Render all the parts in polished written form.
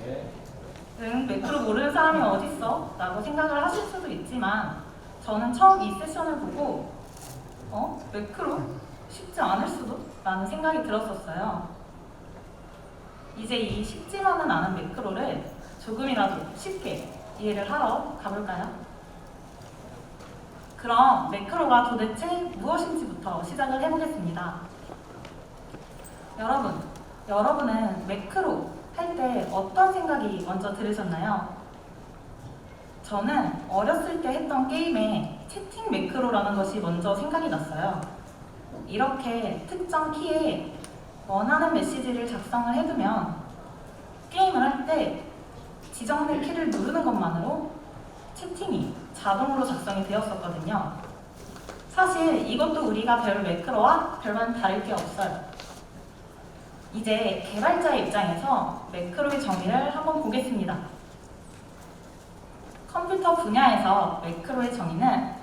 네. 매크로 모르는 사람이 어딨어? 라고 생각을 하실 수도 있지만 저는 처음 이 세션을 보고 매크로? 쉽지 않을 수도? 라는 생각이 들었었어요. 이제 이 쉽지만은 않은 매크로를 조금이라도 쉽게 이해를 하러 가볼까요? 그럼 매크로가 도대체 무엇인지부터 시작을 해보겠습니다. 여러분은 매크로 할 때 어떤 생각이 먼저 들으셨나요? 저는 어렸을 때 했던 게임에 채팅 매크로라는 것이 먼저 생각이 났어요. 이렇게 특정 키에 원하는 메시지를 작성을 해두면 게임을 할 때 지정된 키를 누르는 것만으로 채팅이 자동으로 작성이 되었었거든요. 사실 이것도 우리가 배울 매크로와 별반 다를 게 없어요. 이제 개발자의 입장에서 매크로의 정의를 한번 보겠습니다. 컴퓨터 분야에서 매크로의 정의는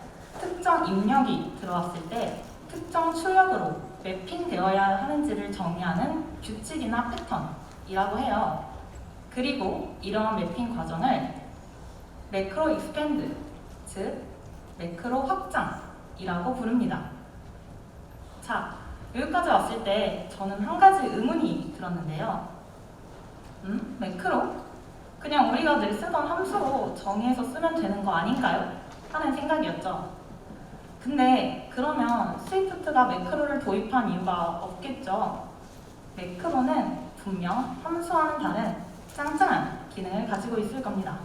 특정 입력이 들어왔을 때 특정 출력으로 매핑되어야 하는지를 정의하는 규칙이나 패턴이라고 해요. 그리고 이러한 매핑 과정을 매크로 익스펜드, 즉 매크로 확장이라고 부릅니다. 자, 여기까지 왔을 때 저는 한 가지 의문이 들었는데요. 매크로? 그냥 우리가 늘 쓰던 함수로 정의해서 쓰면 되는 거 아닌가요? 하는 생각이었죠. 근데 그러면 스위프트가 매크로를 도입한 이유가 없겠죠. 매크로는 분명 함수와는 다른 짱짱한 기능을 가지고 있을 겁니다.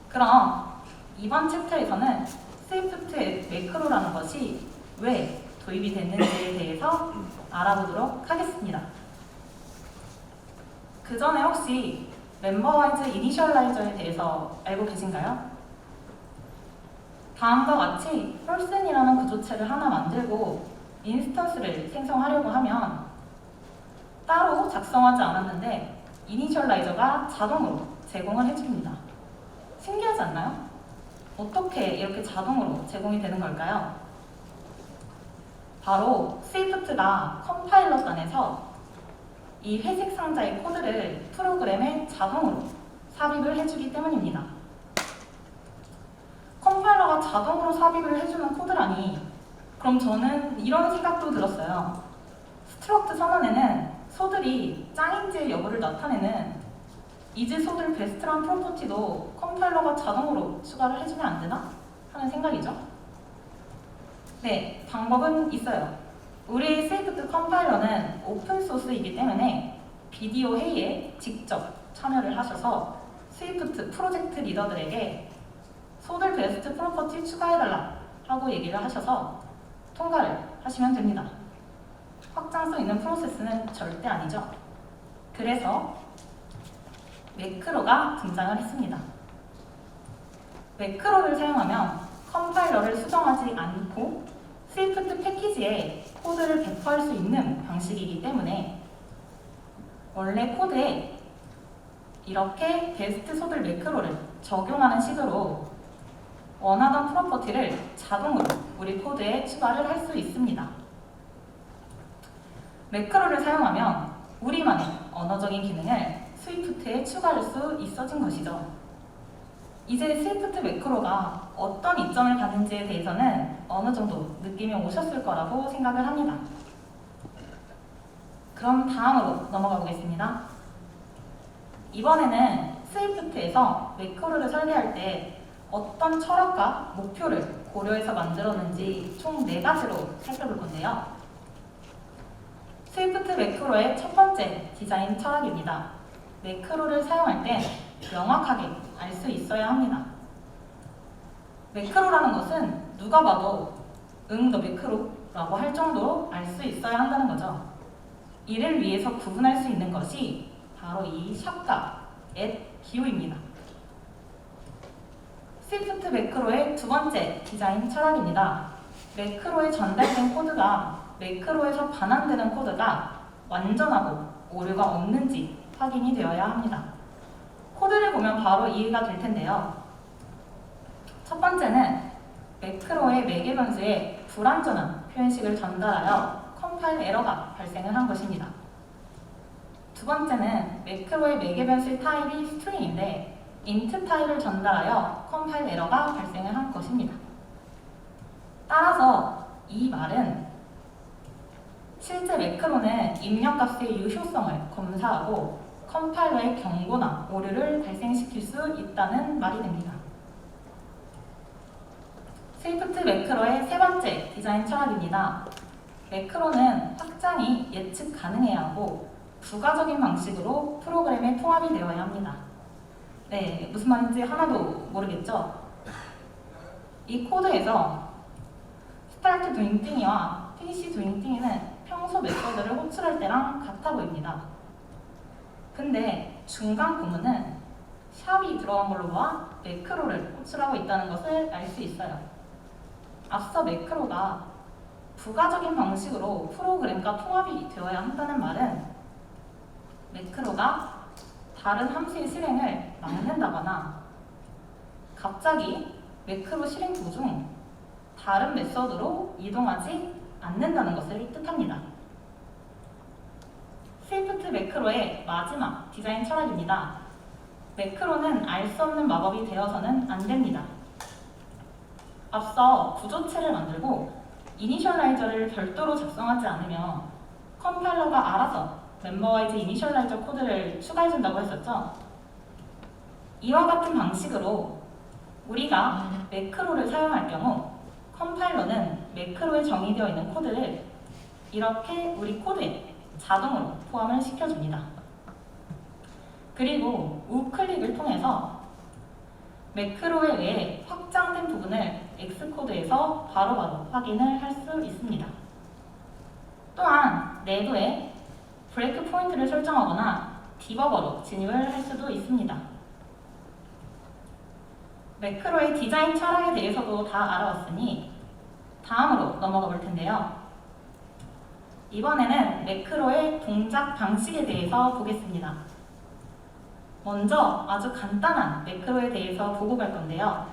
그럼 이번 챕터에서는 스위프트의 매크로라는 것이 왜 도입이 됐는지에 대해서 알아보도록 하겠습니다. 그 전에 혹시 멤버와이즈 이니셜라이저에 대해서 알고 계신가요? 다음과 같이 펄슨이라는 구조체를 하나 만들고 인스턴스를 생성하려고 하면 따로 작성하지 않았는데 이니셜라이저가 자동으로 제공을 해줍니다. 신기하지 않나요? 어떻게 이렇게 자동으로 제공이 되는 걸까요? 바로 스위프트가 컴파일러단에서 이 회색 상자의 코드를 프로그램에 자동으로 삽입을 해주기 때문입니다. 컴파일러가 자동으로 삽입을 해주는 코드라니, 그럼 저는 이런 생각도 들었어요. 스트럭트 선언에는 소들이 짱인지의 여부를 나타내는 이즈 소들 베스트란 프로퍼티도 컴파일러가 자동으로 추가를 해주면 안 되나? 하는 생각이죠. 네, 방법은 있어요. 우리 스위프트 컴파일러는 오픈소스이기 때문에 비디오 회의에 직접 참여를 하셔서 스위프트 프로젝트 리더들에게 소들 베스트 프로퍼티 추가해달라 하고 얘기를 하셔서 통과를 하시면 됩니다. 확장성 있는 프로세스는 절대 아니죠. 그래서 매크로가 등장을 했습니다. 매크로를 사용하면 컴파일러를 수정하지 않고 스위프트 패키지에 코드를 배포할 수 있는 방식이기 때문에 원래 코드에 이렇게 베스트 소들 매크로를 적용하는 식으로 원하던 프로퍼티를 자동으로 우리 코드에 추가를 할 수 있습니다. 매크로를 사용하면 우리만의 언어적인 기능을 스위프트에 추가할 수 있어진 것이죠. 이제 스위프트 매크로가 어떤 이점을 갖는지에 대해서는 어느 정도 느낌이 오셨을 거라고 생각을 합니다. 그럼 다음으로 넘어가 보겠습니다. 이번에는 스위프트에서 매크로를 설계할 때 어떤 철학과 목표를 고려해서 만들었는지 총 4가지로 살펴볼 건데요. 스위프트 매크로의 첫 번째 디자인 철학입니다. 매크로를 사용할 때 명확하게 알 수 있어야 합니다. 매크로라는 것은 누가 봐도 너 매크로라고 할 정도로 알 수 있어야 한다는 거죠. 이를 위해서 구분할 수 있는 것이 바로 이 샵과 기호입니다. 스위프트 매크로의 두 번째 디자인 철학입니다. 매크로에 전달된 코드가 매크로에서 반환되는 코드가 완전하고 오류가 없는지 확인이 되어야 합니다. 코드를 보면 바로 이해가 될 텐데요. 첫 번째는 매크로의 매개 변수에 불완전한 표현식을 전달하여 컴파일 에러가 발생을 한 것입니다. 두 번째는 매크로의 매개 변수의 타입이 스트링인데 int 타입을 전달하여 컴파일 에러가 발생을 한 것입니다. 따라서 이 말은 실제 매크로는 입력값의 유효성을 검사하고 컴파일러의 경고나 오류를 발생시킬 수 있다는 말이 됩니다. 스위프트 매크로의 세 번째 디자인 철학입니다. 매크로는 확장이 예측 가능해야 하고 부가적인 방식으로 프로그램에 통합이 되어야 합니다. 네, 무슨 말인지 하나도 모르겠죠? 이 코드에서 start doing thing이와 finish doing thing은 평소 메서드를 호출할 때랑 같아 보입니다. 근데 중간 부분은 샵이 들어간 걸로 봐 매크로를 호출하고 있다는 것을 알 수 있어요. 앞서 매크로가 부가적인 방식으로 프로그램과 통합이 되어야 한다는 말은 매크로가 다른 함수의 실행을 막는다거나 갑자기 매크로 실행 도중 다른 메서드로 이동하지 않는다는 것을 뜻합니다. 스위프트 매크로의 마지막 디자인 철학입니다. 매크로는 알 수 없는 마법이 되어서는 안 됩니다. 앞서 구조체를 만들고 이니셜라이저를 별도로 작성하지 않으면 컴파일러가 알아서 멤버와이즈 이니셜라이저 코드를 추가해준다고 했었죠. 이와 같은 방식으로 우리가 매크로를 사용할 경우 컴파일러는 매크로에 정의되어 있는 코드를 이렇게 우리 코드에 자동으로 포함을 시켜줍니다. 그리고 우클릭을 통해서 매크로에 의해 확장된 부분을 X코드에서 바로바로 확인을 할 수 있습니다. 또한 내부에 브레이크 포인트를 설정하거나 디버거로 진입을 할 수도 있습니다. 매크로의 디자인 철학에 대해서도 다 알아왔으니 다음으로 넘어가 볼 텐데요. 이번에는 매크로의 동작 방식에 대해서 보겠습니다. 먼저 아주 간단한 매크로에 대해서 보고 갈 건데요.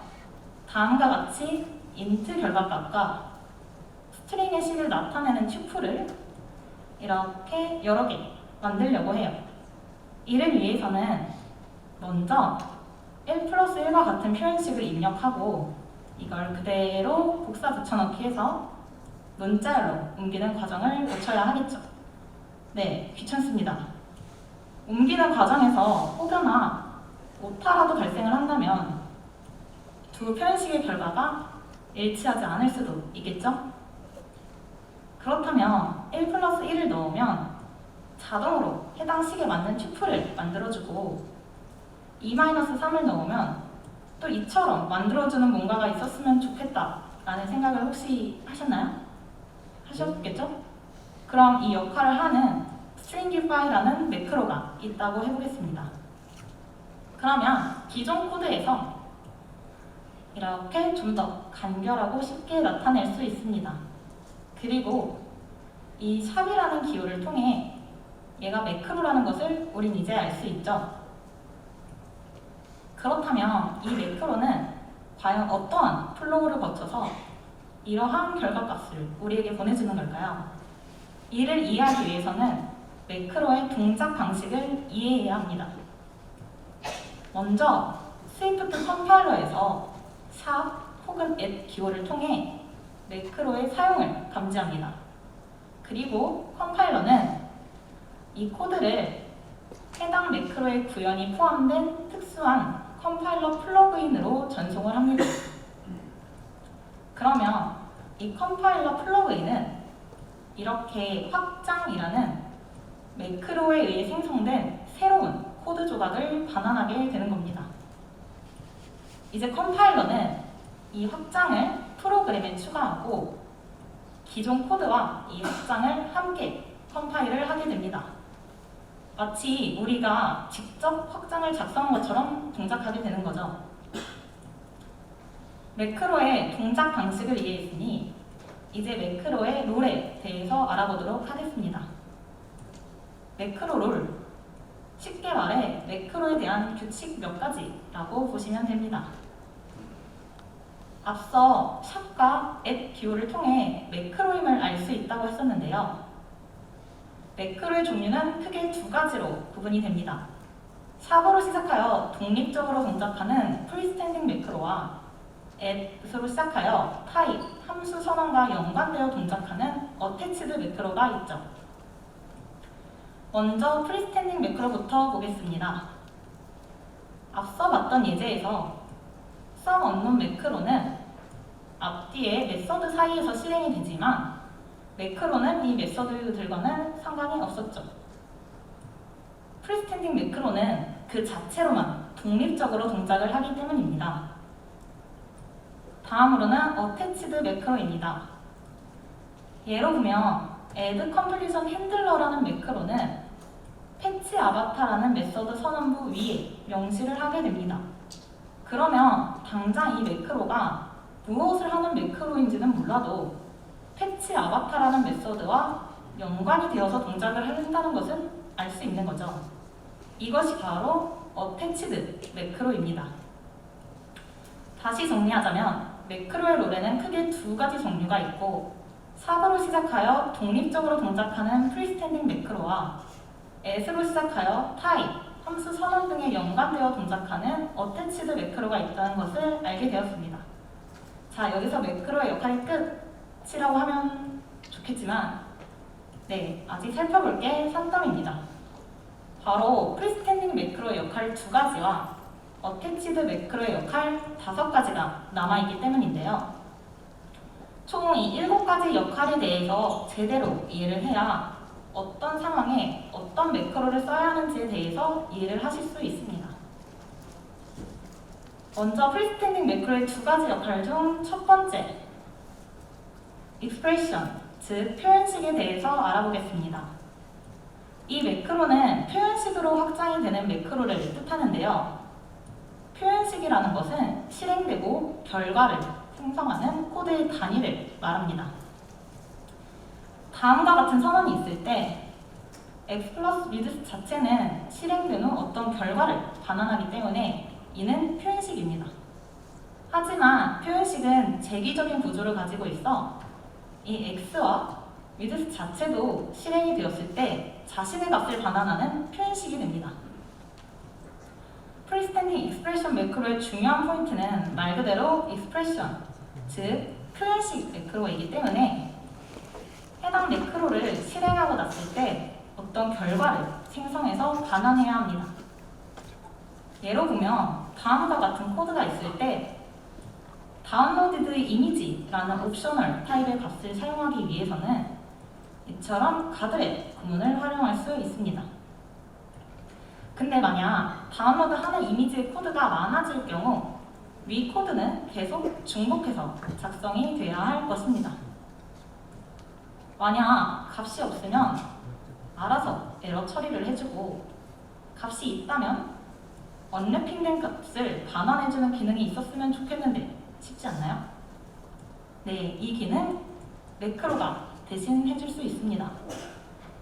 다음과 같이 int 결과값과 스트링의 식을 나타내는 튜플을 이렇게 여러 개 만들려고 해요. 이를 위해서는 먼저 1+1과 같은 표현식을 입력하고 이걸 그대로 복사 붙여넣기 해서 문자열로 옮기는 과정을 거쳐야 하겠죠. 네, 귀찮습니다. 옮기는 과정에서 혹여나 오타라도 발생을 한다면 두 표현식의 결과가 일치하지 않을 수도 있겠죠? 그렇다면 1+1을 넣으면 자동으로 해당 식에 맞는 튜플을 만들어주고 2-3을 넣으면 또 이처럼 만들어주는 뭔가가 있었으면 좋겠다 라는 생각을 혹시 하셨나요? 하셨겠죠? 그럼 이 역할을 하는 stringify라는 매크로가 있다고 해보겠습니다. 그러면 기존 코드에서 이렇게 좀 더 간결하고 쉽게 나타낼 수 있습니다. 그리고 이 샵이라는 기호를 통해 얘가 매크로라는 것을 우린 이제 알 수 있죠. 그렇다면 이 매크로는 과연 어떠한 플로우를 거쳐서 이러한 결과값을 우리에게 보내주는 걸까요? 이를 이해하기 위해서는 매크로의 동작 방식을 이해해야 합니다. 먼저 스위프트 컴파일러에서 샵 혹은 at 기호를 통해 매크로의 사용을 감지합니다. 그리고 컴파일러는 이 코드를 해당 매크로의 구현이 포함된 특수한 컴파일러 플러그인으로 전송을 합니다. 그러면 이 컴파일러 플러그인은 이렇게 확장이라는 매크로에 의해 생성된 새로운 코드 조각을 반환하게 되는 겁니다. 이제 컴파일러는 이 확장을 프로그램에 추가하고 기존 코드와 이 확장을 함께 컴파일을 하게 됩니다. 마치 우리가 직접 확장을 작성한 것처럼 동작하게 되는 거죠. 매크로의 동작 방식을 이해했으니 이제 매크로의 롤에 대해서 알아보도록 하겠습니다. 매크로 롤, 쉽게 말해 매크로에 대한 규칙 몇 가지라고 보시면 됩니다. 앞서 샵과 at 기호를 통해 매크로임을 알 수 있다고 했었는데요. 매크로의 종류는 크게 두 가지로 구분이 됩니다. 샵으로 시작하여 독립적으로 동작하는 프리스탠딩 매크로와 at으로 시작하여 타입, 함수 선언과 연관되어 동작하는 어태치드 매크로가 있죠. 먼저 프리스탠딩 매크로부터 보겠습니다. 앞서 봤던 예제에서 some unknown 매크로는 앞뒤에 메서드 사이에서 실행이 되지만 매크로는 이 메서드들과는 상관이 없었죠. 프리스탠딩 매크로는 그 자체로만 독립적으로 동작을 하기 때문입니다. 다음으로는 어태치드 매크로입니다. 예로 보면 add completion handler라는 매크로는 패치 아바타라는 메서드 선언부 위에 명시를 하게 됩니다. 그러면 당장 이 매크로가 무엇을 하는 매크로인지는 몰라도 패치 아바타라는 메서드와 연관이 되어서 동작을 한다는 것은 알 수 있는 거죠. 이것이 바로 어태치드 매크로입니다. 다시 정리하자면 매크로의 롤에는 크게 두 가지 종류가 있고 샵으로 시작하여 독립적으로 동작하는 프리스탠딩 매크로와 at으로 시작하여 타입, 함수 선언 등에 연관되어 동작하는 어태치드 매크로가 있다는 것을 알게 되었습니다. 자, 여기서 매크로의 역할이 끝이라고 하면 좋겠지만 아직 살펴볼 게 산더미입니다. 바로 프리스탠딩 매크로의 역할 두 가지와 어태치드 매크로의 역할 5가지가 남아있기 때문인데요. 총 이 7가지 역할에 대해서 제대로 이해를 해야 어떤 상황에 어떤 매크로를 써야 하는지에 대해서 이해를 하실 수 있습니다. 먼저 프리스탠딩 매크로의 두 가지 역할 중 첫 번째, expression, 즉 표현식에 대해서 알아보겠습니다. 이 매크로는 표현식으로 확장이 되는 매크로를 뜻하는데요. 표현식이라는 것은 실행되고 결과를 생성하는 코드의 단위를 말합니다. 다음과 같은 선언이 있을 때 x 플러스 reduce 자체는 실행된 후 어떤 결과를 반환하기 때문에 이는 표현식입니다. 하지만 표현식은 재기적인 구조를 가지고 있어 이 x와 reduce 자체도 실행이 되었을 때 자신의 값을 반환하는 표현식이 됩니다. 프리스탠딩 익스프레션 매크로의 중요한 포인트는 말 그대로 익스프레션, 즉 표현식 매크로이기 때문에 해당 매크로를 실행하고 났을 때 어떤 결과를 생성해서 반환해야 합니다. 예로 보면 다음과 같은 코드가 있을 때 다운로디드 이미지라는 옵셔널 타입의 값을 사용하기 위해서는 이처럼 가드렛 구문을 활용할 수 있습니다. 근데 만약 다운로드하는 이미지의 코드가 많아질 경우 위 코드는 계속 중복해서 작성이 돼야 할 것입니다. 만약 값이 없으면 알아서 에러 처리를 해주고 값이 있다면 언래핑된 값을 반환해주는 기능이 있었으면 좋겠는데 쉽지 않나요? 이 기능 매크로가 대신 해줄 수 있습니다.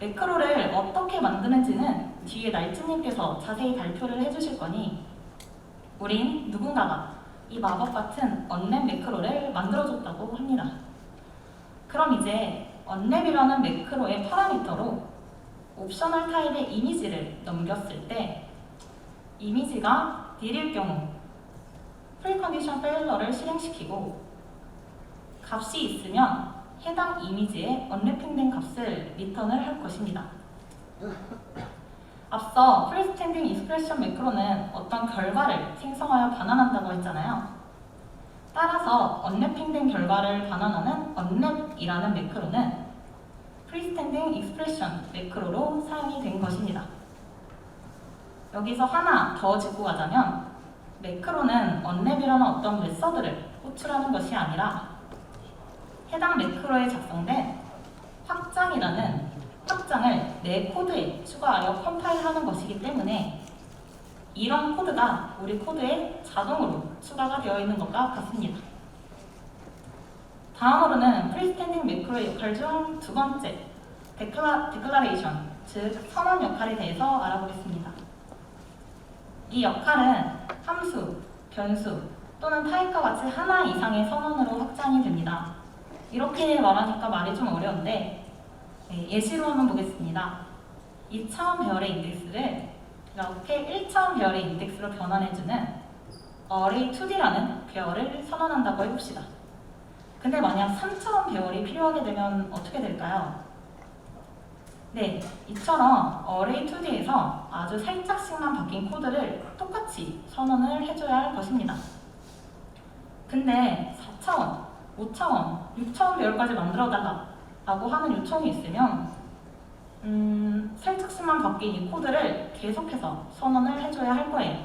매크로를 어떻게 만드는지는 뒤에 날츠님께서 자세히 발표를 해주실 거니 우린 누군가가 이 마법 같은 언랩 매크로를 만들어줬다고 합니다. 그럼 이제 언랩이라는 매크로의 파라미터로 옵셔널 타입의 이미지를 넘겼을 때 이미지가 딜일 경우 프리컨디션 페일러를 실행시키고 값이 있으면 해당 이미지에 언래핑된 값을 리턴을 할 것입니다. 앞서 프리스탠딩 익스프레션 매크로는 어떤 결과를 생성하여 반환한다고 했잖아요. 따라서 언래핑된 결과를 반환하는 언랩이라는 매크로는 프리스탠딩 익스프레션 매크로로 사용이 된 것입니다. 여기서 하나 더 짚고 가자면 매크로는 언랩이라는 어떤 메서드를 호출하는 것이 아니라 해당 매크로에 작성된 확장이라는 확장을 내 코드에 추가하여 컴파일하는 것이기 때문에 이런 코드가 우리 코드에 자동으로 추가가 되어 있는 것과 같습니다. 다음으로는 프리스탠딩 매크로의 역할 중 두 번째, 데클라레이션, 즉 선언 역할에 대해서 알아보겠습니다. 이 역할은 함수, 변수 또는 타입과 같이 하나 이상의 선언으로 확장이 됩니다. 이렇게 말하니까 말이 좀 어려운데 예시로 한번 보겠습니다. 2차원 배열의 인덱스를 이렇게 1차원 배열의 인덱스로 변환해주는 array 2D라는 배열을 선언한다고 해봅시다. 근데 만약 3차원 배열이 필요하게 되면 어떻게 될까요? 네, 이처럼 array 2D에서 아주 살짝씩만 바뀐 코드를 똑같이 선언을 해줘야 할 것입니다. 근데 4차원, 5차원, 6차원 배열까지 만들어달라 라고 하는 요청이 있으면 살짝씩만 바뀐 이 코드를 계속해서 선언을 해줘야 할 거예요.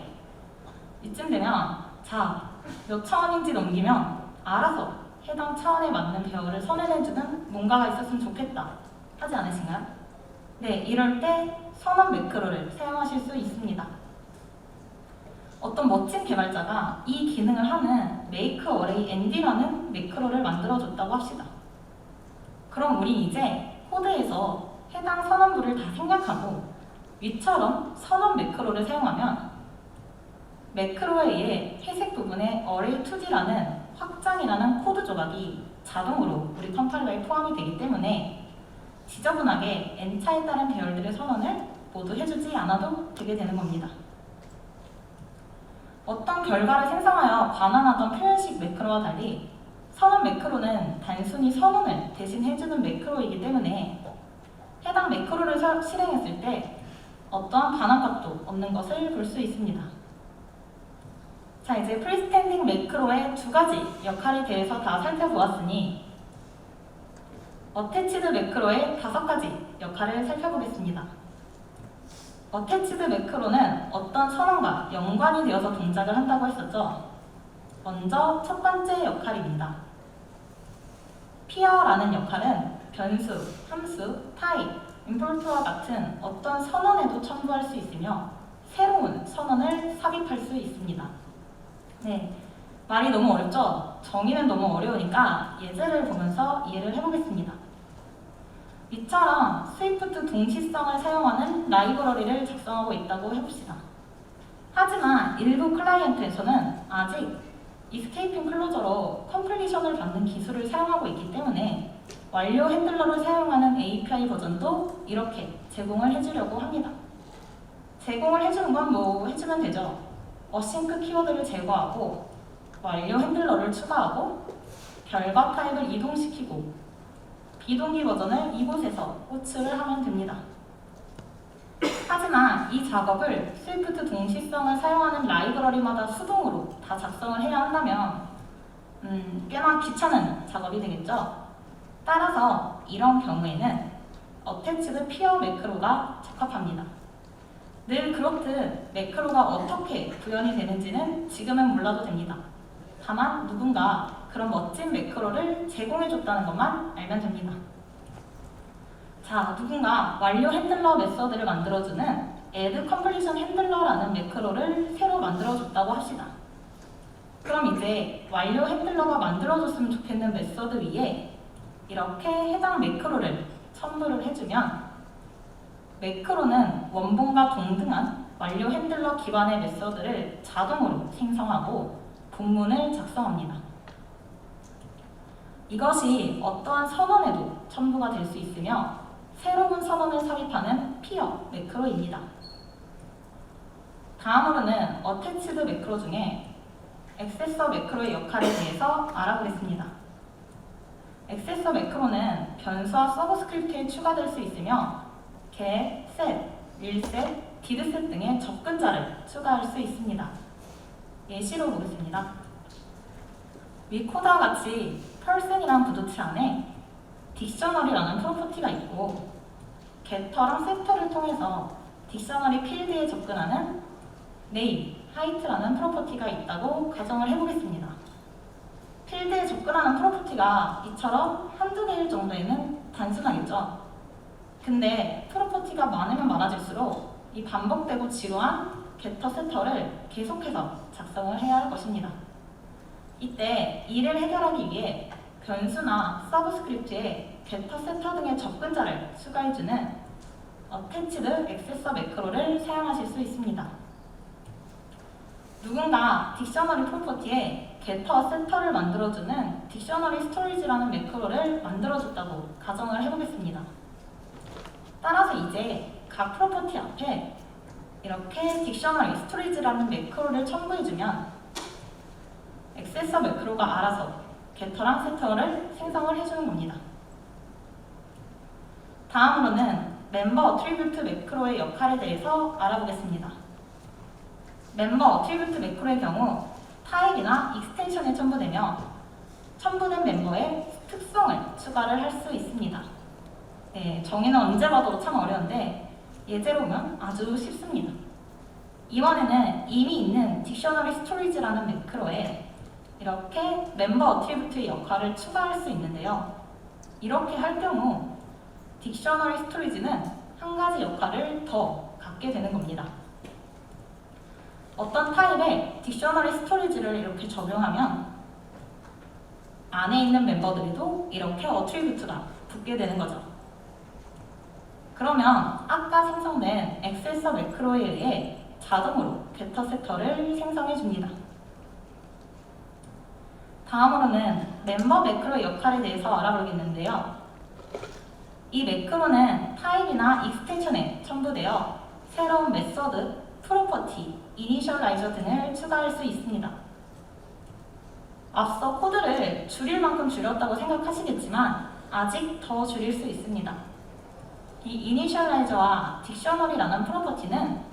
이쯤 되면 자, 몇 차원인지 넘기면 알아서 해당 차원에 맞는 배열을 선언해주는 뭔가가 있었으면 좋겠다 하지 않으신가요? 네, 이럴 때 선언 매크로를 사용하실 수 있습니다. 어떤 멋진 개발자가 이 기능을 하는 makeArrayND라는 매크로를 만들어줬다고 합시다. 그럼 우리 이제 코드에서 해당 선언부를 다 생략하고 위처럼 선언 매크로를 사용하면 매크로에 의해 회색 부분에 array2d라는 확장이라는 코드 조각이 자동으로 우리 컴파일러에 포함이 되기 때문에 지저분하게 n차에 따른 배열들의 선언을 모두 해주지 않아도 되게 되는 겁니다. 어떤 결과를 생성하여 반환하던 표현식 매크로와 달리 선언 매크로는 단순히 선언을 대신 해주는 매크로이기 때문에 해당 매크로를 실행했을 때 어떠한 반환값도 없는 것을 볼 수 있습니다. 자, 이제 프리스탠딩 매크로의 두 가지 역할에 대해서 다 살펴보았으니 어태치드 매크로의 5가지 역할을 살펴보겠습니다. 어태치드 매크로는 어떤 선언과 연관이 되어서 동작을 한다고 했었죠. 먼저 첫 번째 역할입니다. peer라는 역할은 변수, 함수, 타입, 임포트와 같은 어떤 선언에도 첨부할 수 있으며 새로운 선언을 삽입할 수 있습니다. 네, 말이 너무 어렵죠? 정의는 너무 어려우니까 예제를 보면서 이해를 해보겠습니다. 이처럼 스위프트 동시성을 사용하는 라이브러리를 작성하고 있다고 해봅시다. 하지만 일부 클라이언트에서는 아직 이스케이핑 클로저로 컴플리션을 받는 기술을 사용하고 있기 때문에 완료 핸들러를 사용하는 API 버전도 이렇게 제공을 해주려고 합니다. 제공을 해주는 건 뭐 해주면 되죠. 어싱크 키워드를 제거하고 완료 핸들러를 추가하고 결과 타입을 이동시키고 비동기 버전을 이곳에서 호출을 하면 됩니다. 하지만 이 작업을 스위프트 동시성을 사용하는 라이브러리마다 수동으로 다 작성을 해야 한다면 꽤나 귀찮은 작업이 되겠죠. 따라서 이런 경우에는 어태치드 peer 매크로가 적합합니다. 늘 그렇듯 매크로가 어떻게 구현이 되는지는 지금은 몰라도 됩니다. 다만 누군가 그런 멋진 매크로를 제공해줬다는 것만 알면 됩니다. 자, 누군가 완료 핸들러 메서드를 만들어주는 add completion handler라는 매크로를 새로 만들어줬다고 합시다. 그럼 이제 완료 핸들러가 만들어줬으면 좋겠는 메서드 위에 이렇게 해당 매크로를 첨부를 해주면 매크로는 원본과 동등한 완료 핸들러 기반의 메서드를 자동으로 생성하고 본문을 작성합니다. 이것이 어떠한 선언에도 첨부가 될 수 있으며 새로운 선언을 삽입하는 peer 매크로입니다. 다음으로는 어태치드 매크로 중에 액세서 매크로의 역할에 대해서 알아보겠습니다. 액세서 매크로는 변수와 서브스크립트에 추가될 수 있으며 get, set, reset, didset 등의 접근자를 추가할 수 있습니다. 예시로 보겠습니다. 위 코드와 같이 person이라는 부도체 안에 딕셔너리라는 프로퍼티가 있고 getter랑 setter를 통해서 딕셔너리 필드에 접근하는 name, height라는 프로퍼티가 있다고 가정을 해보겠습니다. 필드에 접근하는 프로퍼티가 이처럼 한두 개일 정도에는 단순하겠죠. 근데 프로퍼티가 많으면 많아질수록 이 반복되고 지루한 getter, setter를 계속해서 작성을 해야 할 것입니다. 이때 이를 해결하기 위해 변수나 서브스크립트에 getter, setter 등의 접근자를 추가해주는 attached accessor 매크로를 사용하실 수 있습니다. 누군가 딕셔너리 프로퍼티에 getter, setter를 만들어주는 딕셔너리 스토리지라는 매크로를 만들어줬다고 가정을 해보겠습니다. 따라서 이제 각 프로퍼티 앞에 이렇게 딕셔너리 스토리지라는 매크로를 첨부해주면 액세서 매크로가 알아서 게터랑 세터를 생성을 해주는 겁니다. 다음으로는 멤버 어트리뷰트 매크로의 역할에 대해서 알아보겠습니다. 멤버 어트리뷰트 매크로의 경우 타입이나 익스텐션에 첨부되며 첨부된 멤버의 특성을 추가를 할 수 있습니다. 네, 정의는 언제 봐도 참 어려운데 예제로 보면 아주 쉽습니다. 이번에는 이미 있는 딕셔너리 스토리지라는 매크로에 이렇게 멤버 어트리뷰트의 역할을 추가할 수 있는데요. 이렇게 할 경우 딕셔너리 스토리지는 한 가지 역할을 더 갖게 되는 겁니다. 어떤 타입의 딕셔너리 스토리지를 이렇게 적용하면 안에 있는 멤버들에도 이렇게 어트리뷰트가 붙게 되는 거죠. 그러면 아까 생성된 액세서 매크로에 의해 자동으로 게터 세터를 생성해 줍니다. 다음으로는 멤버 매크로 역할에 대해서 알아보겠는데요. 이 매크로는 타입이나 익스텐션에 첨부되어 새로운 메서드, 프로퍼티, 이니셜라이저 등을 추가할 수 있습니다. 앞서 코드를 줄일 만큼 줄였다고 생각하시겠지만 아직 더 줄일 수 있습니다. 이 이니셜라이저와 딕셔너리라는 프로퍼티는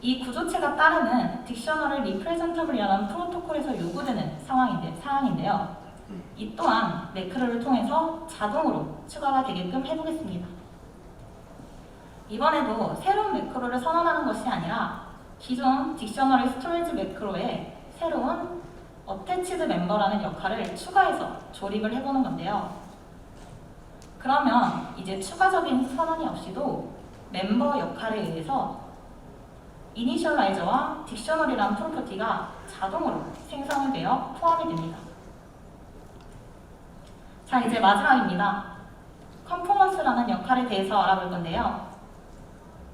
이 구조체가 따르는 딕셔너리 리프레젠터블이라는 프로토콜에서 요구되는 사항인데요. 이 또한 매크로를 통해서 자동으로 추가가 되게끔 해보겠습니다. 이번에도 새로운 매크로를 선언하는 것이 아니라 기존 딕셔너리 스토리지 매크로에 새로운 어태치드 멤버라는 역할을 추가해서 조립을 해보는 건데요. 그러면 이제 추가적인 선언이 없이도 멤버 역할에 의해서 이니셜라이저와 딕셔너리라는 프로퍼티가 자동으로 생성이 되어 포함이 됩니다. 자, 이제 마지막입니다. 컨포먼스라는 역할에 대해서 알아볼 건데요.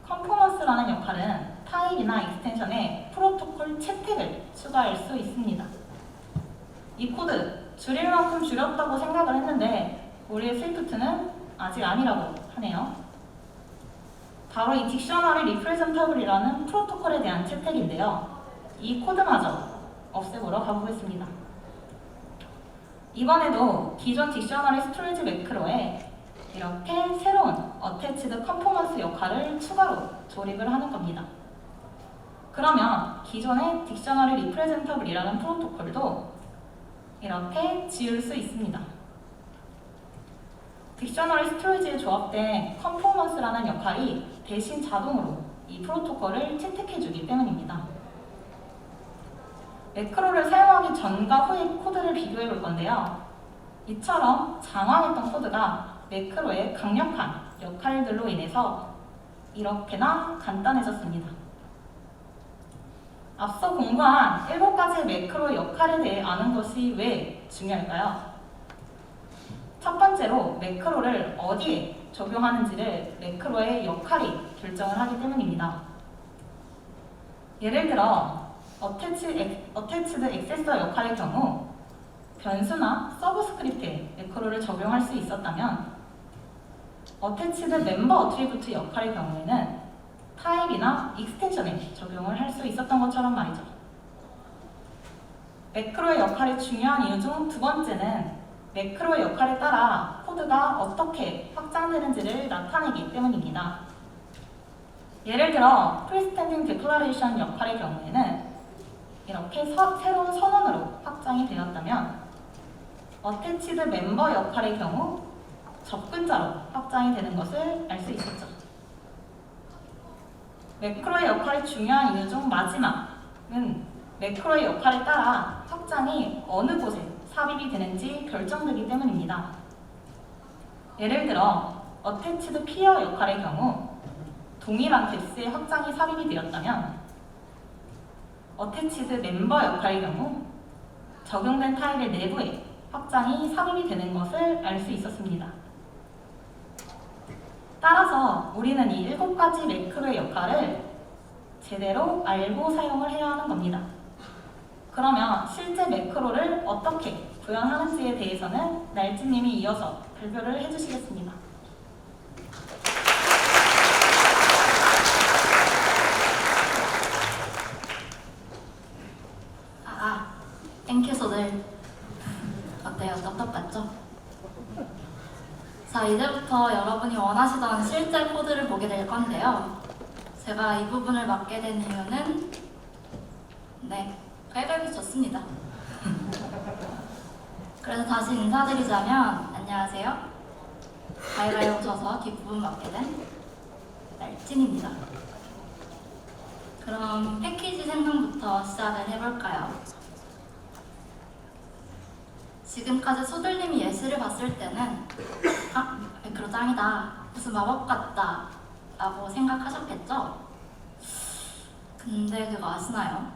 컨포먼스라는 역할은 타입이나 익스텐션에 프로토콜 채택을 추가할 수 있습니다. 이 코드 줄일 만큼 줄였다고 생각을 했는데 우리의 스위프트는 아직 아니라고 하네요. 바로 이 딕셔너리 리프레젠터블이라는 프로토콜에 대한 채택인데요. 이 코드마저 없애보러 가보겠습니다. 이번에도 기존 딕셔너리 스토리지 매크로에 이렇게 새로운 어태치드 컨포먼스 역할을 추가로 조립을 하는 겁니다. 그러면 기존의 딕셔너리 리프레젠터블이라는 프로토콜도 이렇게 지울 수 있습니다. 딕셔너리 스토리지에 조합된 컨포먼스라는 역할이 대신 자동으로 이 프로토콜을 채택해주기 때문입니다. 매크로를 사용하기 전과 후의 코드를 비교해 볼 건데요. 이처럼 장황했던 코드가 매크로의 강력한 역할들로 인해서 이렇게나 간단해졌습니다. 앞서 공부한 7가지의 매크로의 역할에 대해 아는 것이 왜 중요할까요? 첫 번째로 매크로를 어디에 적용하는지를 매크로의 역할이 결정을 하기 때문입니다. 예를 들어 어태치드 액세서 역할의 경우 변수나 서브스크립트에 매크로를 적용할 수 있었다면 어태치드 멤버 어트리뷰트 역할의 경우에는 타입이나 익스텐션에 적용을 할 수 있었던 것처럼 말이죠. 매크로의 역할이 중요한 이유 중 두 번째는 매크로의 역할에 따라 코드가 어떻게 확장되는지를 나타내기 때문입니다. 예를 들어 프리스탠딩 디클러레이션 역할의 경우에는 이렇게 새로운 선언으로 확장이 되었다면 어태치드 멤버 역할의 경우 접근자로 확장이 되는 것을 알 수 있었죠. 매크로의 역할이 중요한 이유 중 마지막은 매크로의 역할에 따라 확장이 어느 곳에 삽입이 되는지 결정되기 때문입니다. 예를 들어 어태치드 피어 역할의 경우 동일한 객스에 확장이 삽입이 되었다면 어태치드 멤버 역할의 경우 적용된 타입의 내부에 확장이 삽입이 되는 것을 알 수 있었습니다. 따라서 우리는 이 7가지 매크로의 역할을 제대로 알고 사용을 해야 하는 겁니다. 그러면 실제 매크로를 어떻게 구현하는지에 대해서는 날지님이 이어서 발표를 해주시겠습니다. 이제부터 여러분이 원하시던 실제 코드를 보게 될 건데요. 제가 이 부분을 맡게 된 이유는 가위바위보 졌습니다. 그래서 다시 인사드리자면 안녕하세요. 가위바위보 져서 뒷부분 맡게 된 날진입니다. 그럼 패키지 생성부터 시작을 해볼까요? 지금까지 소들님이 예시를 봤을 때는 매크로 짱이다, 무슨 마법 같다 라고 생각하셨겠죠? 근데 그거 아시나요?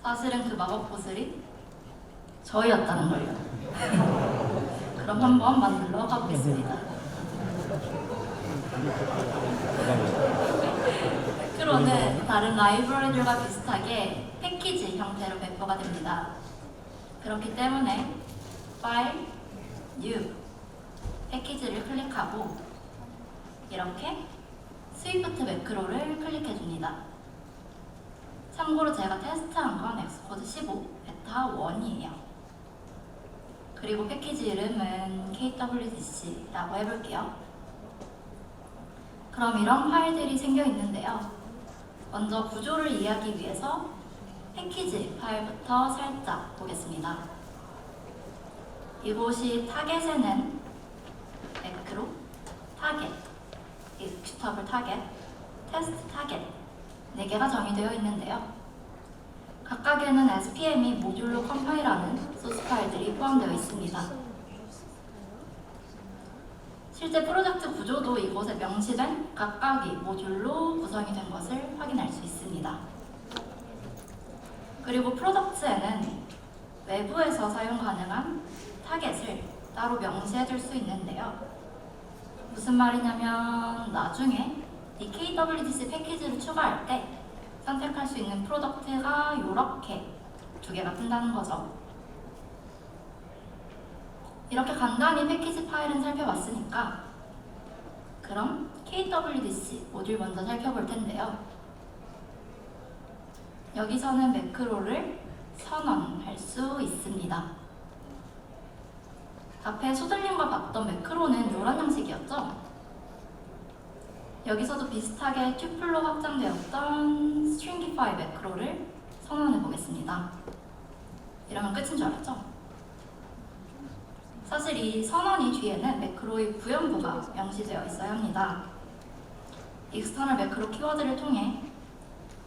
사실은 그 마법 보슬이 저희였다는 걸요. 그럼 한번 만들러 가보겠습니다. 매크로는 다른 라이브러리들과 비슷하게 패키지 형태로 배포가 됩니다. 그렇기 때문에 파일, 뉴, 패키지를 클릭하고 이렇게 스위프트 매크로를 클릭해줍니다. 참고로 제가 테스트한 건 엑스코드 15 베타 1이에요. 그리고 패키지 이름은 kwdc라고 해볼게요. 그럼 이런 파일들이 생겨 있는데요. 먼저 구조를 이해하기 위해서 패키지 파일부터 살짝 보겠습니다. 이곳이 타겟에는 매크로, 타겟, 익스큐터블 타겟, 테스트 타겟 4개가 정의되어 있는데요. 각각에는 SPM이 모듈로 컴파일하는 소스 파일들이 포함되어 있습니다. 실제 프로젝트 구조도 이곳에 명시된 각각이 모듈로 구성이 된 것을 확인할 수 있습니다. 그리고 프로덕트에는 외부에서 사용 가능한 타겟을 따로 명시해줄 수 있는데요. 무슨 말이냐면 나중에 이 kwdc 패키지를 추가할 때 선택할 수 있는 프로덕트가 이렇게 2개가 뜬다는 거죠. 이렇게 간단히 패키지 파일은 살펴봤으니까 그럼 kwdc 모듈 먼저 살펴볼 텐데요. 여기서는 매크로를 선언할 수 있습니다. 앞에 소들님과 봤던 매크로는 이런 형식이었죠? 여기서도 비슷하게 튜플로 확장되었던 stringify 매크로를 선언해 보겠습니다. 이러면 끝인 줄 알았죠? 사실 이 선언이 뒤에는 매크로의 구현부가 명시되어 있어야 합니다. 익스터널 매크로 키워드를 통해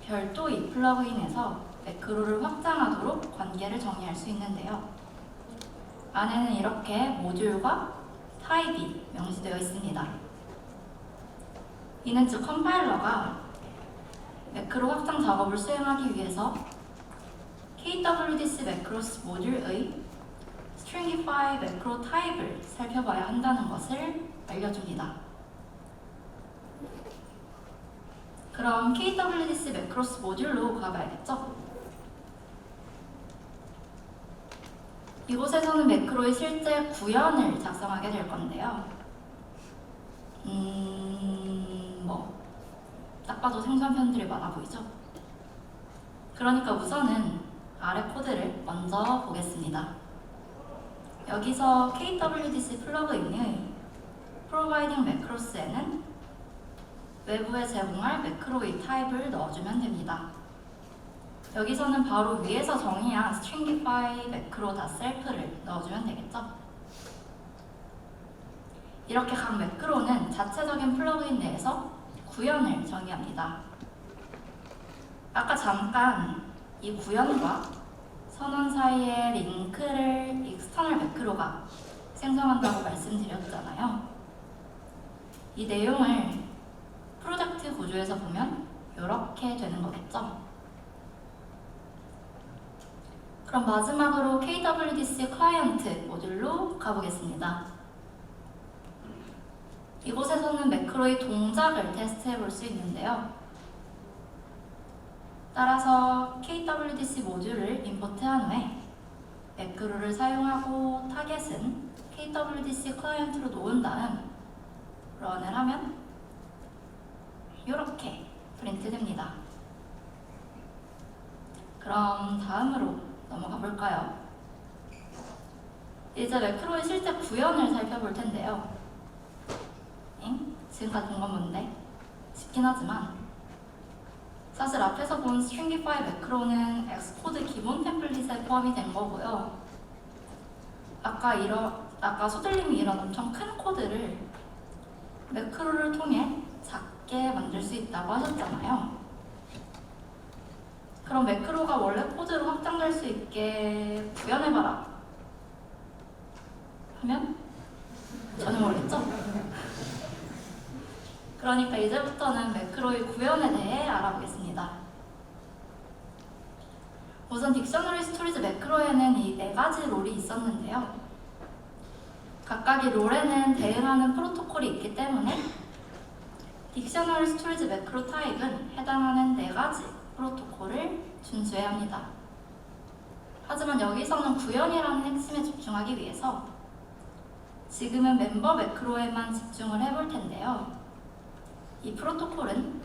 별도의 플러그인에서 매크로를 확장하도록 관계를 정의할 수 있는데요. 안에는 이렇게 모듈과 타입이 명시되어 있습니다. 이는 즉 컴파일러가 매크로 확장 작업을 수행하기 위해서 kwdc 매크로스 모듈의 stringify 매크로 타입을 살펴봐야 한다는 것을 알려줍니다. 그럼 kwdc 매크로스 모듈로 가봐야겠죠? 이곳에서는 매크로의 실제 구현을 작성하게 될 건데요. 딱 봐도 생소한 편들이 많아 보이죠? 그러니까 우선은 아래 코드를 먼저 보겠습니다. 여기서 kwdc 플러그인의 providing macros에는 외부에 제공할 매크로의 타입을 넣어주면 됩니다. 여기서는 바로 위에서 정의한 stringify macro.self를 넣어주면 되겠죠? 이렇게 각 매크로는 자체적인 플러그인 내에서 구현을 정의합니다. 아까 잠깐 이 구현과 선언 사이의 링크를 익스터널 매크로가 생성한다고 말씀드렸잖아요. 이 내용을 프로젝트 구조에서 보면 이렇게 되는 거겠죠? 그럼 마지막으로 kwdc 클라이언트 모듈로 가보겠습니다. 이곳에서는 매크로의 동작을 테스트해 볼 수 있는데요. 따라서 kwdc 모듈을 임포트한 후에 매크로를 사용하고 타겟은 kwdc 클라이언트로 놓은 다음 런을 하면 이렇게 프린트 됩니다. 그럼 다음으로 넘어가 볼까요? 이제 매크로의 실제 구현을 살펴볼 텐데요. 지금까지 본 건 뭔데? 쉽긴 하지만 사실 앞에서 본 stringify 매크로는 엑스코드 기본 템플릿에 포함이 된 거고요. 아까 소들님이 이런 엄청 큰 코드를 매크로를 통해 작게 만들 수 있다고 하셨잖아요. 그럼 매크로가 원래 코드로 확장될 수 있게 구현해봐라 하면 전혀 모르겠죠? 그러니까 이제부터는 매크로의 구현에 대해 알아보겠습니다. 우선 딕셔너리 스토리즈 매크로에는 이 4가지 롤이 있었는데요. 각각의 롤에는 대응하는 프로토콜이 있기 때문에 딕셔너리 스토리즈 매크로 타입은 해당하는 4가지 프로토콜을 준수해야 합니다. 하지만 여기서는 구현이라는 핵심에 집중하기 위해서 지금은 멤버 매크로에만 집중을 해볼 텐데요. 이 프로토콜은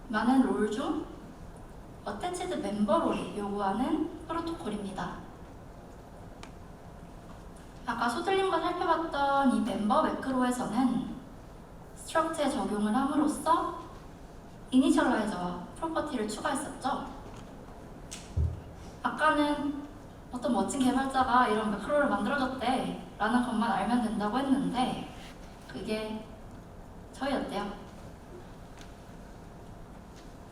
많은 롤 중 어태치드 멤버 롤이 요구하는 프로토콜입니다. 아까 소들님과 살펴봤던 이 멤버 매크로에서는 스트럭트에 적용을 함으로써 이니셜라이저와 프로퍼티를 추가했었죠. 아까는 어떤 멋진 개발자가 이런 매크로를 만들어줬대 라는 것만 알면 된다고 했는데 그게 저희였대요.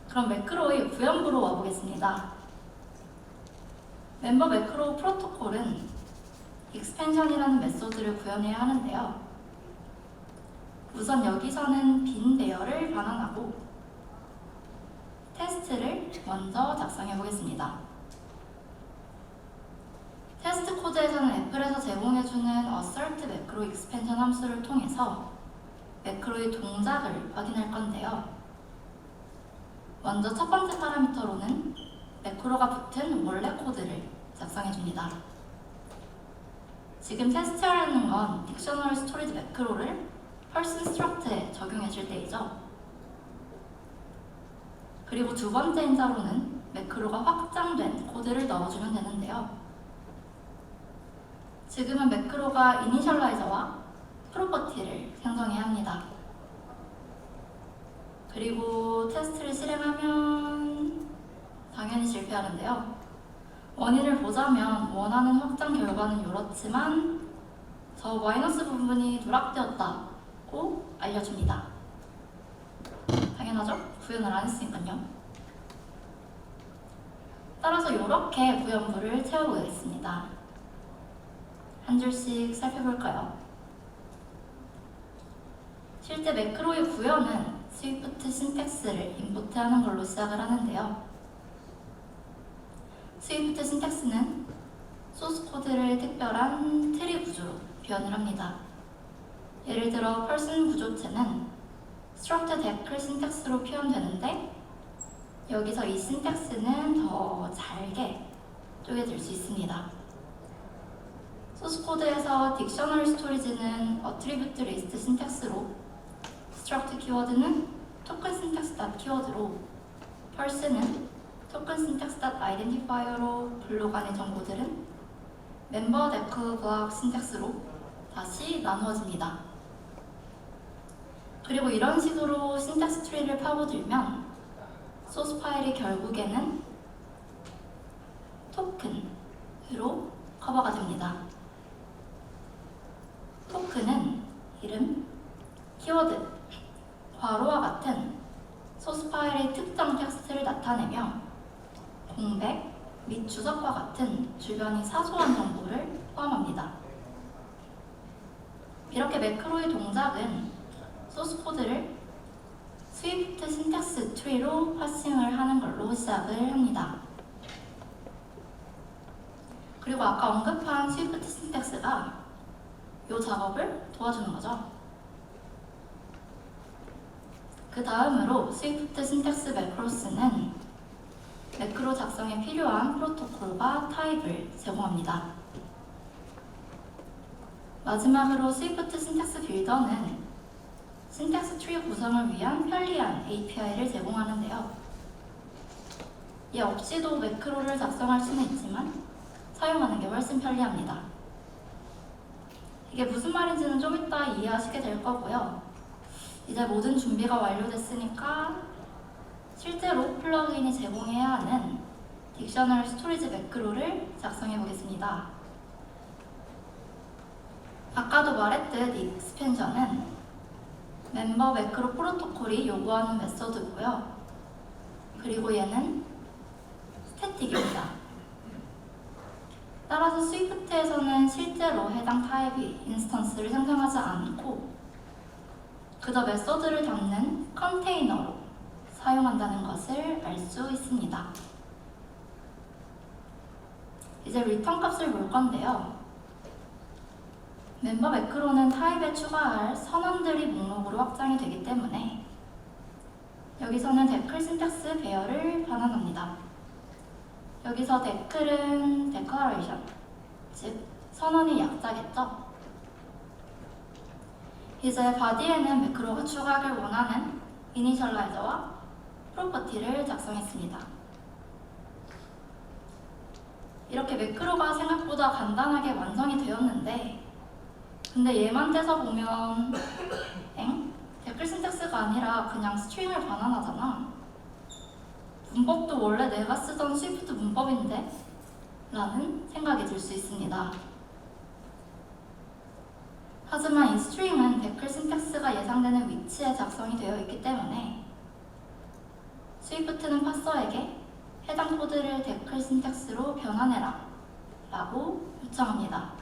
그럼 매크로의 구현부로 와보겠습니다. 멤버 매크로 프로토콜은 익스펜션이라는 메소드를 구현해야 하는데요. 우선 여기서는 빈 대열을 반환하고 테스트를 먼저 작성해 보겠습니다. 테스트 코드에서는 애플에서 제공해주는 assert 매크로 익스펜션 함수를 통해서 매크로의 동작을 확인할 건데요. 먼저 첫 번째 파라미터로는 매크로가 붙은 원래 코드를 작성해 줍니다. 지금 테스트하려는 건 딕셔너리 스토리지 매크로를 person struct에 적용해 줄 때이죠. 그리고 두 번째 인자로는 매크로가 확장된 코드를 넣어주면 되는데요. 지금은 매크로가 이니셜라이저와 프로퍼티를 생성해야 합니다. 그리고 테스트를 실행하면 당연히 실패하는데요. 원인을 보자면 원하는 확장 결과는 이렇지만 저 마이너스 부분이 누락되었다고 알려줍니다. 당연하죠? 구현을 안 했으니까요. 따라서 이렇게 구현부를 채워보겠습니다. 한 줄씩 살펴볼까요? 실제 매크로의 구현은 스위프트 신텍스를 임포트하는 걸로 시작을 하는데요. 스위프트 신텍스는 소스 코드를 특별한 트리 구조로 표현을 합니다. 예를 들어 person 구조체는 struct decl 신텍스로 표현되는데 여기서 이 신텍스는 더 잘게 쪼개질 수 있습니다. 소스 코드에서 딕셔너리 스토리지는 attribute list 신텍스로 struct 키워드는 token syntax 키워드로 person은 token syntax identifier로 블록 안의 정보들은 member dec block syntax로 다시 나누어집니다. 그리고 이런 식으로 신텍스 트리를 파고들면 소스 파일이 결국에는 토큰으로 커버가 됩니다. 토큰은 이름, 키워드, 괄호와 같은 소스 파일의 특정 텍스트를 나타내며 공백 및 주석과 같은 주변의 사소한 정보를 포함합니다. 이렇게 매크로의 동작은 소스 코드를 스위프트 신텍스 트리로 파싱을 하는 걸로 시작을 합니다. 그리고 아까 언급한 스위프트 신텍스가 이 작업을 도와주는 거죠. 그 다음으로 스위프트 신텍스 매크로스는 매크로 작성에 필요한 프로토콜과 타입을 제공합니다. 마지막으로 스위프트 신텍스 빌더는 신텍스 트리 구성을 위한 편리한 API를 제공하는데요. 얘 없이도 매크로를 작성할 수는 있지만 사용하는 게 훨씬 편리합니다. 이게 무슨 말인지는 좀 이따 이해하시게 될 거고요. 이제 모든 준비가 완료됐으니까 실제로 플러그인이 제공해야 하는 딕셔너리 스토리지 매크로를 작성해 보겠습니다. 아까도 말했듯 이 익스펜션은 멤버 매크로 프로토콜이 요구하는 메서드고요. 그리고 얘는 스태틱입니다. 따라서 스위프트에서는 실제로 해당 타입의 인스턴스를 생성하지 않고 그저 메서드를 담는 컨테이너로 사용한다는 것을 알 수 있습니다. 이제 리턴 값을 볼 건데요. 멤버 매크로는 타입에 추가할 선언들이 목록으로 확장이 되기 때문에 여기서는 데클 신텍스 배열을 반환합니다. 여기서 데클은 데클러레이션, 즉 선언이 약자겠죠? 이제 바디에는 매크로가 추가하길 원하는 이니셜라이저와 프로퍼티를 작성했습니다. 이렇게 매크로가 생각보다 간단하게 완성이 되었는데 근데 얘만 떼서 보면 데클 신텍스가 아니라 그냥 스트링을 반환하잖아. 문법도 원래 내가 쓰던 스위프트 문법인데? 라는 생각이 들 수 있습니다. 하지만 이 스트링은 데클 신텍스가 예상되는 위치에 작성이 되어 있기 때문에 스위프트는 파서에게 해당 코드를 데클 신텍스로 변환해라 라고 요청합니다.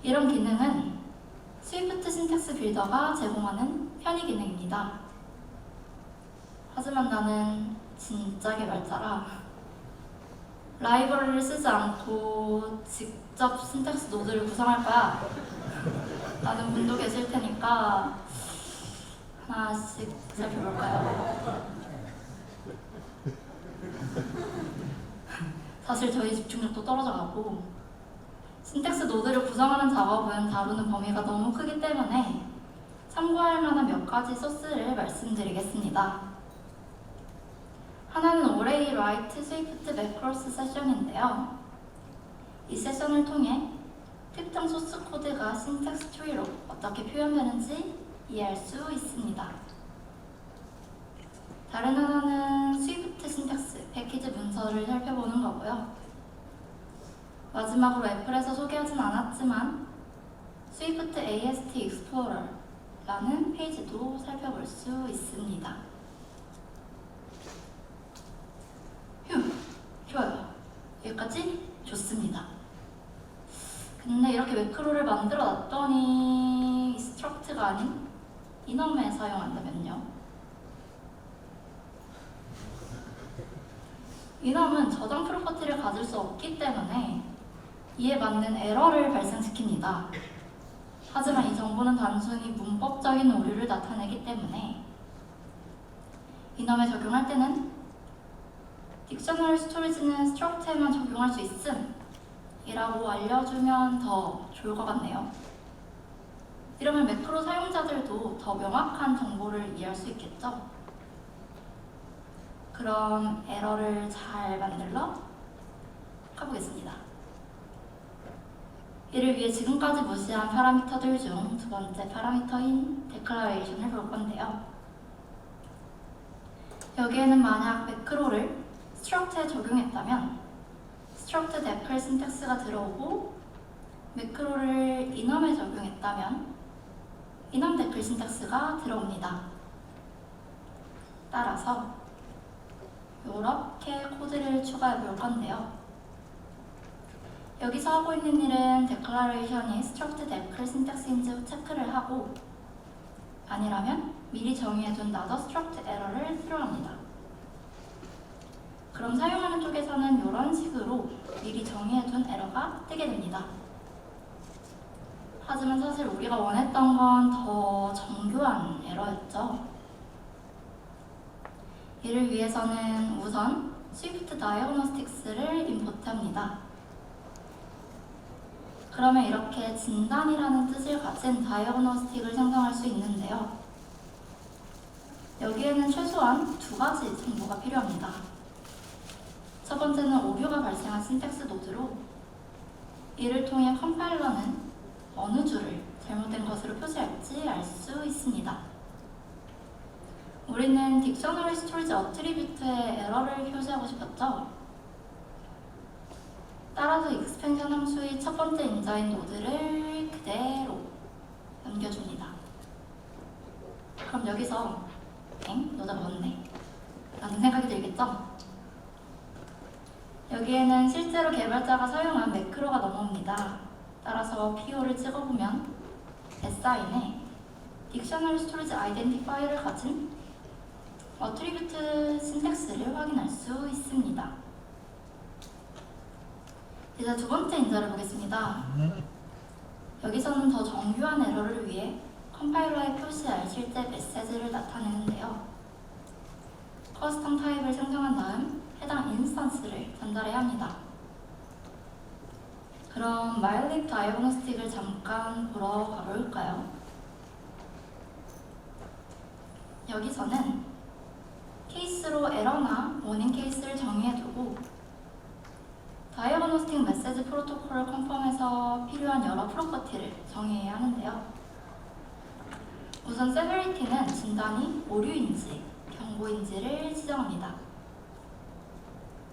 이런 기능은 스위프트 신텍스 빌더가 제공하는 편의 기능입니다. 하지만 나는 진짜 개발자라 라이브러리를 쓰지 않고 직접 신텍스 노드를 구성할 거야 라는 분도 계실 테니까 하나씩 살펴볼까요? 사실 저희 집중력도 떨어져가고 신텍스 노드를 구성하는 작업은 다루는 범위가 너무 크기 때문에 참고할 만한 몇 가지 소스를 말씀드리겠습니다. 하나는 Array Write Swift Macros 세션인데요. 이 세션을 통해 특정 소스 코드가 신텍스 트리로 어떻게 표현되는지 이해할 수 있습니다. 다른 하나는 스위프트 신텍스 패키지 문서를 살펴보는 거고요. 마지막으로 애플에서 소개하진 않았지만 스위프트 AST Explorer라는 페이지도 살펴볼 수 있습니다. 좋아요. 여기까지 좋습니다. 근데 이렇게 매크로를 만들어 놨더니 스트럭트가 아닌 이넘에 사용한다면요? 이넘은 저장 프로퍼티를 가질 수 없기 때문에 이에 맞는 에러를 발생시킵니다. 하지만 이 정보는 단순히 문법적인 오류를 나타내기 때문에 이넘에 적용할 때는 딕셔너리 스토리지는 스트럭트에만 적용할 수 있음 이라고 알려주면 더 좋을 것 같네요. 이러면 매크로 사용자들도 더 명확한 정보를 이해할 수 있겠죠? 그럼 에러를 잘 만들러 가보겠습니다. 이를 위해 지금까지 무시한 파라미터들 중 두 번째 파라미터인 데클러레이션을 볼 건데요. 여기에는 만약 매크로를 스트럭트에 적용했다면 스트럭트 데클 신텍스가 들어오고 매크로를 이넘에 적용했다면 이넘 데클 신텍스가 들어옵니다. 따라서 이렇게 코드를 추가해 볼 건데요. 여기서 하고 있는 일은 데클러레이션이 struct 데클 신텍스인지 체크를 하고 아니라면 미리 정의해둔 another struct 에러를 수령합니다. 그럼 사용하는 쪽에서는 이런 식으로 미리 정의해둔 에러가 뜨게 됩니다. 하지만 사실 우리가 원했던 건 더 정교한 에러였죠. 이를 위해서는 우선 Swift Diagnostics를 임포트합니다. 그러면 이렇게 진단이라는 뜻을 가진 다이어그노스틱을 생성할 수 있는데요. 여기에는 최소한 두 가지 정보가 필요합니다. 첫 번째는 오류가 발생한 신텍스 노드로 이를 통해 컴파일러는 어느 줄을 잘못된 것으로 표시할지 알 수 있습니다. 우리는 딕셔너리 스토리지 어트리뷰트의 에러를 표시하고 싶었죠. 따라서 익스펜션 함수의 첫 번째 인자인 노드를 그대로 남겨줍니다. 그럼 여기서 노드가 뭔데? 라는 생각이 들겠죠? 여기에는 실제로 개발자가 사용한 매크로가 넘어옵니다. 따라서 PO를 찍어보면 SIN에 딕셔너리 스토리지 아이덴티파이어를 가진 어트리뷰트 신텍스를 확인할 수 있습니다. 이제 두 번째 인자를 보겠습니다. 여기서는 더 정교한 에러를 위해 컴파일러에 표시할 실제 메시지를 나타내는데요. 커스텀 타입을 생성한 다음 해당 인스턴스를 전달해야 합니다. 그럼 mylib 다이어그노스틱을 잠깐 보러 가볼까요? 여기서는 케이스로 에러나 워닝 케이스를 정의해두고 다이어그노스틱 메시지 프로토콜을 컨펌해서 필요한 여러 프로퍼티를 정의해야 하는데요. 우선 severity는 진단이 오류인지 경고인지를 지정합니다.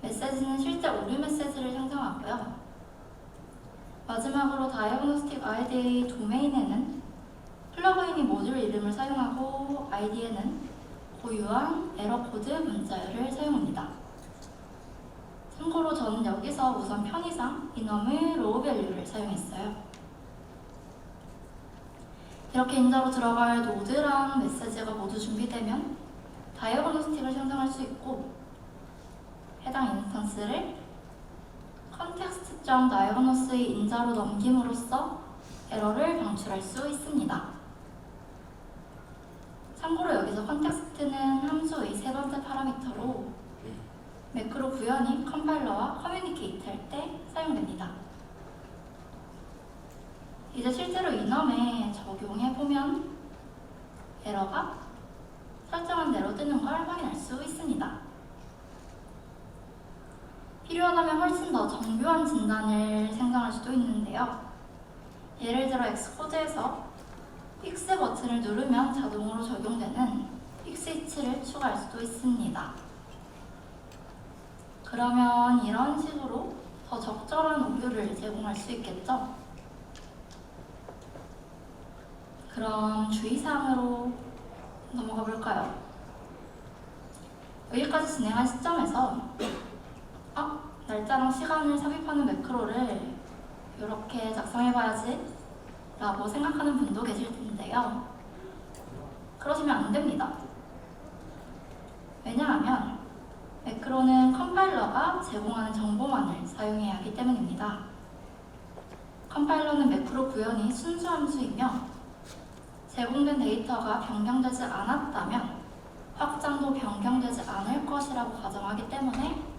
메시지는 실제 오류 메시지를 생성하고요. 마지막으로 다이어그노스틱 ID의 도메인에는 플러그인이 모듈 이름을 사용하고 ID에는 고유한 에러 코드 문자열을 사용합니다. 참고로 저는 여기서 우선 편의상 이놈의 로우 밸류를 사용했어요. 이렇게 인자로 들어갈 노드랑 메시지가 모두 준비되면 다이어그노스틱을 생성할 수 있고 해당 인스턴스를 context.diagnose의 인자로 넘김으로써 에러를 방출할 수 있습니다. 참고로 여기서 context는 함수의 세 번째 파라미터로 매크로 구현이 컴파일러와 커뮤니케이트 할 때 사용됩니다. 이제 실제로 이넘에 적용해보면 에러가 설정한 대로 뜨는 걸 확인할 수 있습니다. 필요하다면 훨씬 더 정교한 진단을 생성할 수도 있는데요. 예를 들어 엑스코드에서 픽스 버튼을 누르면 자동으로 적용되는 픽스 위치를 추가할 수도 있습니다. 그러면 이런 식으로 더 적절한 오류를 제공할 수 있겠죠? 그럼 주의사항으로 넘어가 볼까요? 여기까지 진행한 시점에서 날짜랑 시간을 삽입하는 매크로를 이렇게 작성해봐야지 라고 생각하는 분도 계실 텐데요. 그러시면 안 됩니다. 왜냐하면 매크로는 컴파일러가 제공하는 정보만을 사용해야 하기 때문입니다. 컴파일러는 매크로 구현이 순수 함수이며 제공된 데이터가 변경되지 않았다면 확장도 변경되지 않을 것이라고 가정하기 때문에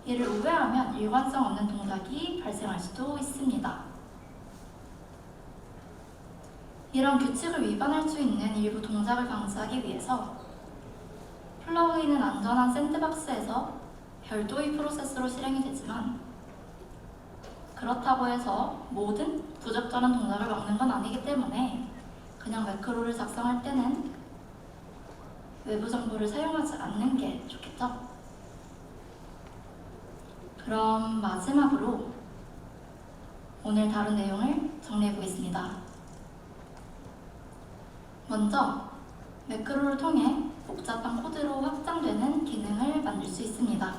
이를 우회하면 일관성 없는 동작이 발생할 수도 있습니다. 이런 규칙을 위반할 수 있는 일부 동작을 방지하기 위해서 플러그인은 안전한 샌드박스에서 별도의 프로세스로 실행이 되지만 그렇다고 해서 모든 부적절한 동작을 막는 건 아니기 때문에 그냥 매크로를 작성할 때는 외부 정보를 사용하지 않는 게 좋겠죠? 그럼 마지막으로 오늘 다룬 내용을 정리해 보겠습니다. 먼저 매크로를 통해 복잡한 코드로 확장되는 기능을 만들 수 있습니다.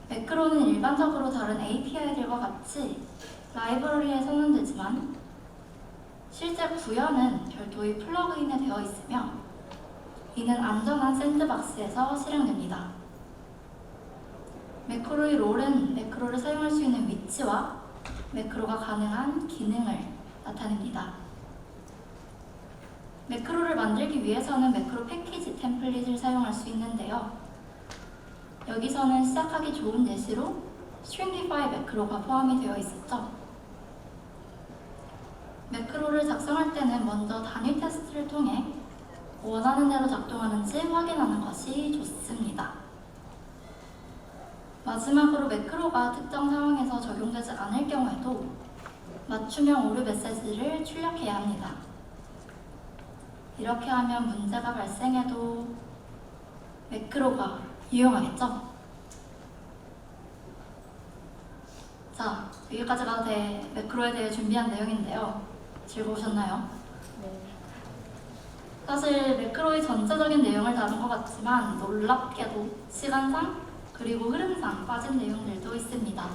매크로는 일반적으로 다른 API들과 같이 라이브러리에 선언되지만 실제 구현은 별도의 플러그인에 되어 있으며 이는 안전한 샌드박스에서 실행됩니다. 매크로의 롤은 매크로를 사용할 수 있는 위치와 매크로가 가능한 기능을 나타냅니다. 매크로를 만들기 위해서는 매크로 패키지 템플릿을 사용할 수 있는데요. 여기서는 시작하기 좋은 예시로 stringify 매크로가 포함이 되어 있었죠. 매크로를 작성할 때는 먼저 단위 테스트를 통해 원하는 대로 작동하는지 확인하는 것이 좋습니다. 마지막으로 매크로가 특정 상황에서 적용되지 않을 경우에도 맞춤형 오류 메시지를 출력해야 합니다. 이렇게 하면 문제가 발생해도 매크로가 유용하겠죠? 자, 여기까지가 매크로에 대해 준비한 내용인데요. 즐거우셨나요? 네. 사실 매크로의 전체적인 내용을 다룬 것 같지만 놀랍게도 시간상 그리고 흐름상 빠진 내용들도 있습니다.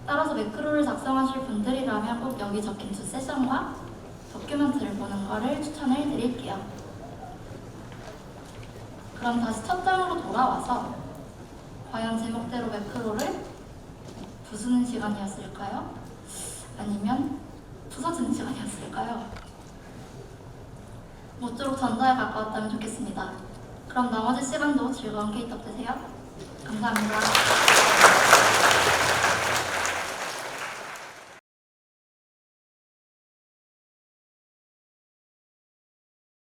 따라서 매크로를 작성하실 분들이라면 꼭 여기 적힌 주 세션과 도큐멘트를 보는 것을 추천을 드릴게요. 그럼 다시 첫 장으로 돌아와서 과연 제목대로 매크로를 부수는 시간이었을까요? 아니면 부서지는 시간이었을까요? 모쪼록 전자에 가까웠다면 좋겠습니다. 그럼 나머지 시간도 즐거운 K-TOP 되세요. 감사합니다.